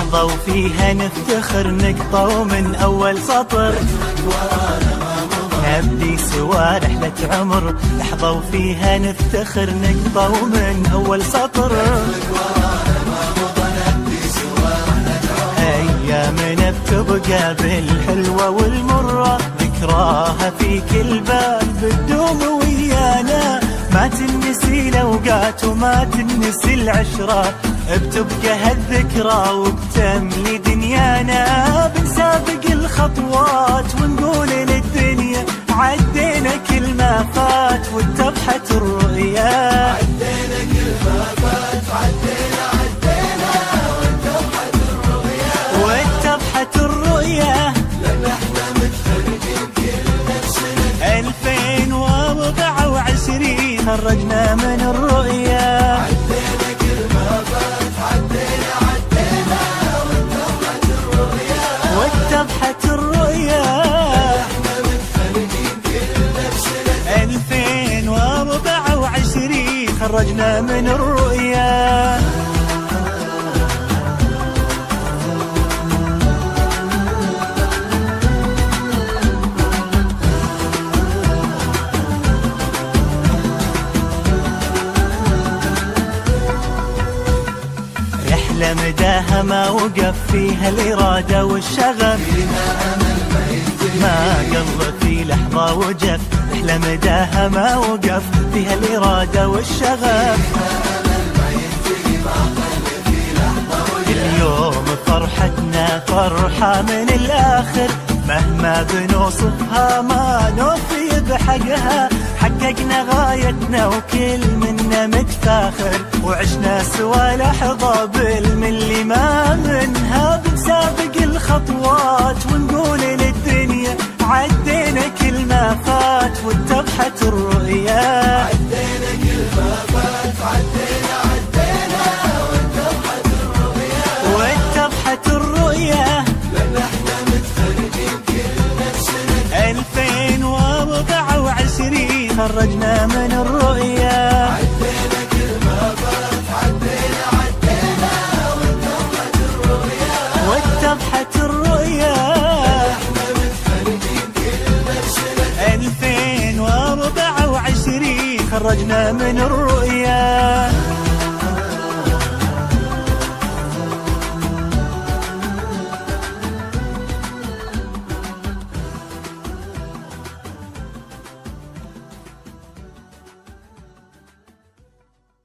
لحظة وفيها نفتخر نقطة ومن أول سطر نبدي سوا رحلة عمر. لحظة وفيها نفتخر نقطة ومن أول سطر أيامنا بتبقى بالحلوة والمرة ذكراها في كل باب بتدوم ويانا. ما تنسي الأوقات وما تنسي العشرة بتبقى هالذكرى وبتملي دنيانا. بنسابق الخطوات ونقول للدنيا عدينا كل ما فات واتضحت الرؤيا. عدينا كل ما فات واتضحت الرؤيا لأن احنا متفرقين كلنا بسنة 2024 خرجنا من الرؤيا. عدينا كل ما فات واتضحت الرؤيا احنا متفرقين كلنا بسنة 2024 خرجنا من الرؤيا. رحلة مداها ما وقف فيها الإرادة والشغف ما قل في لحظة وجف. رحلة مداها ما وقف فيها الإرادة والشغف. اليوم فرحتنا فرحة من الآخر مهما بنوصفها ما نوفي بحقها. حققنا غايتنا وكل منا متفاخر وعشنا سوا لحظة بالملي ما منها. بنسابق الخطوات ونقول للدنيا عدينا كل ما فات واتضحت الرؤيا. عدينا كل ما فات واتضحت الرؤيا لأن احنا متفرقين كلنا بسنة 2024 خرجنا من الرؤيا. عدينا كل ما فات واتضحت الرؤيا احنا متفرقين كلنا بسنة 2024 خرجنا من الرؤيا.